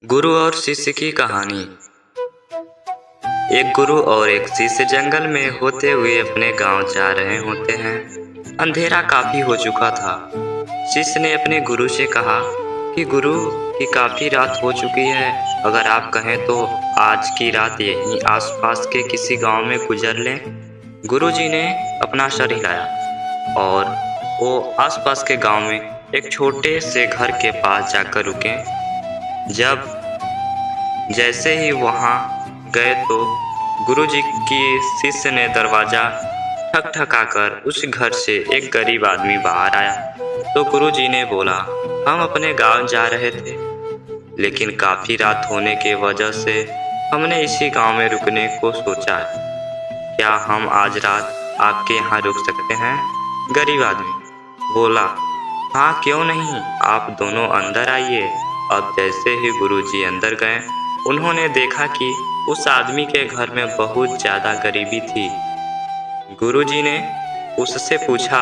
गुरु और शिष्य की कहानी। एक गुरु और एक शिष्य जंगल में होते हुए अपने गांव जा रहे होते हैं। अंधेरा काफी हो चुका था। शिष्य ने अपने गुरु से कहा कि गुरु की काफी रात हो चुकी है, अगर आप कहें तो आज की रात यहीं आसपास के किसी गांव में गुजर लें। गुरुजी ने अपना सर हिलाया और वो आसपास के गांव में एक छोटे से घर के पास जाकर रुके। जैसे ही वहां गए तो गुरुजी की शिष्य ने दरवाजा ठकठकाकर उस घर से एक गरीब आदमी बाहर आया। तो गुरुजी ने बोला, हम अपने गांव जा रहे थे, लेकिन काफी रात होने के वजह से हमने इसी गांव में रुकने को सोचा है। क्या हम आज रात आपके यहाँ रुक सकते हैं? गरीब आदमी बोला, हाँ क्यों नहीं, आप दोनों अंदर आइए। अब जैसे ही गुरुजी अंदर गए, उन्होंने देखा कि उस आदमी के घर में बहुत ज़्यादा गरीबी थी। गुरुजी ने उससे पूछा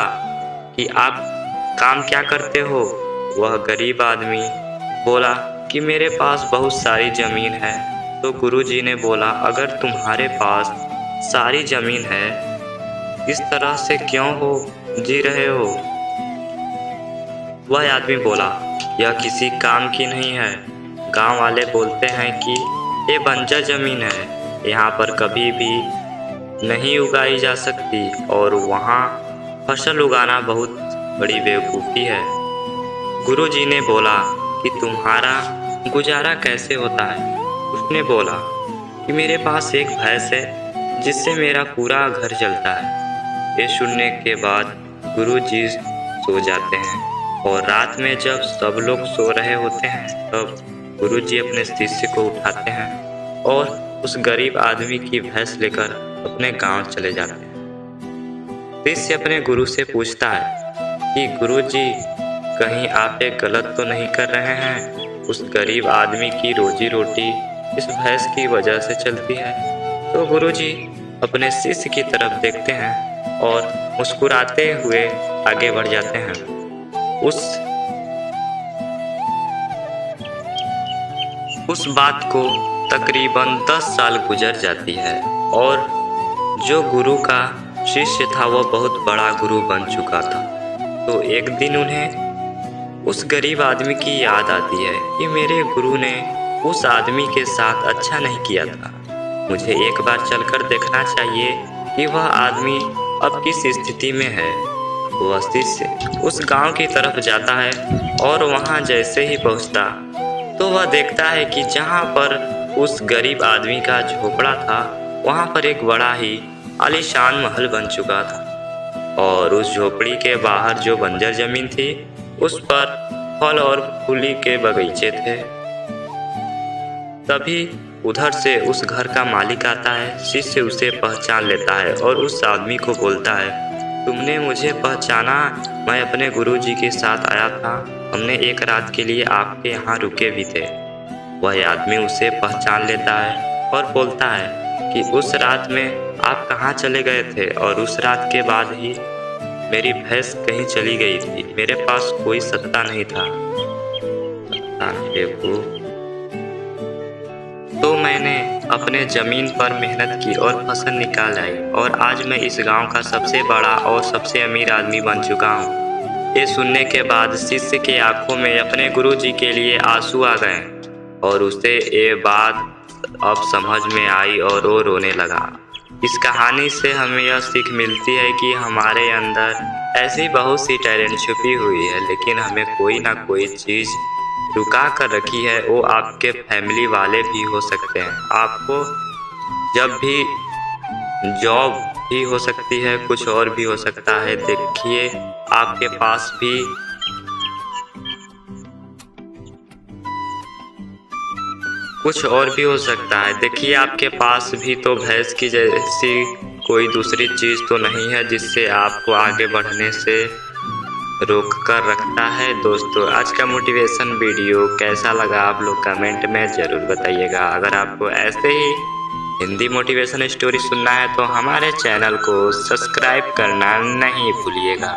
कि आप काम क्या करते हो? वह गरीब आदमी बोला कि मेरे पास बहुत सारी ज़मीन है। तो गुरुजी ने बोला, अगर तुम्हारे पास सारी ज़मीन है, इस तरह से क्यों जी रहे हो? वह आदमी बोला, यह किसी काम की नहीं है। गांव वाले बोलते हैं कि ये बंजर जमीन है, यहाँ पर कभी भी नहीं उगाई जा सकती और वहाँ फसल उगाना बहुत बड़ी बेवकूफ़ी है। गुरुजी ने बोला कि तुम्हारा गुजारा कैसे होता है? उसने बोला कि मेरे पास एक भैंस है जिससे मेरा पूरा घर चलता है। ये सुनने के बाद गुरुजी सो जाते हैं और रात में जब सब लोग सो रहे होते हैं तब गुरुजी अपने शिष्य को उठाते हैं और उस गरीब आदमी की भैंस लेकर अपने गांव चले जाते हैं। शिष्य अपने गुरु से पूछता है कि गुरुजी, कहीं आप एक गलत तो नहीं कर रहे हैं? उस गरीब आदमी की रोजी रोटी इस भैंस की वजह से चलती है। तो गुरुजी अपने शिष्य की तरफ देखते हैं और मुस्कुराते हुए आगे बढ़ जाते हैं। उस बात को तकरीबन 10 साल गुजर जाती है और जो गुरु का शिष्य था वह बहुत बड़ा गुरु बन चुका था। तो एक दिन उन्हें उस गरीब आदमी की याद आती है कि मेरे गुरु ने उस आदमी के साथ अच्छा नहीं किया था। मुझे एक बार चलकर देखना चाहिए कि वह आदमी अब किस स्थिति में है। वह शिष्य उस गांव की तरफ जाता है और वहां जैसे ही पहुंचता तो वह देखता है कि जहां पर उस गरीब आदमी का झोपड़ा था वहां पर एक बड़ा ही आलीशान महल बन चुका था और उस झोपड़ी के बाहर जो बंजर जमीन थी उस पर फल और फूली के बगीचे थे। तभी उधर से उस घर का मालिक आता है। शिष्य उसे पहचान लेता है और उस आदमी को बोलता है, तुमने मुझे पहचाना? मैं अपने गुरुजी के साथ आया था, हमने एक रात के लिए आपके यहाँ रुके भी थे। वह आदमी उसे पहचान लेता है और बोलता है कि उस रात में आप कहाँ चले गए थे और उस रात के बाद ही मेरी भैंस कहीं चली गई थी। मेरे पास कोई सत्ता नहीं था, देखो, तो मैंने अपने ज़मीन पर मेहनत की और फसल निकाल आई और आज मैं इस गांव का सबसे बड़ा और सबसे अमीर आदमी बन चुका हूँ। ये सुनने के बाद शिष्य के आंखों में अपने गुरुजी के लिए आंसू आ गए और उसे ये बात अब समझ में आई और वो रोने लगा। इस कहानी से हमें यह सीख मिलती है कि हमारे अंदर ऐसी बहुत सी टैलेंट छुपी हुई है, लेकिन हमें कोई ना कोई चीज़ रुका कर रखी है। वो आपके फैमिली वाले भी हो सकते हैं, आपको जब भी जॉब भी हो सकती है, कुछ और भी हो सकता है। देखिए आपके पास भी कुछ और भी हो सकता है। देखिए आपके पास भी तो भैंस की जैसी कोई दूसरी चीज़ तो नहीं है जिससे आपको आगे बढ़ने से रोक कर रखता है। दोस्तों, आज का मोटिवेशन वीडियो कैसा लगा आप लोग कमेंट में ज़रूर बताइएगा। अगर आपको ऐसे ही हिंदी मोटिवेशन स्टोरी सुनना है तो हमारे चैनल को सब्सक्राइब करना नहीं भूलिएगा।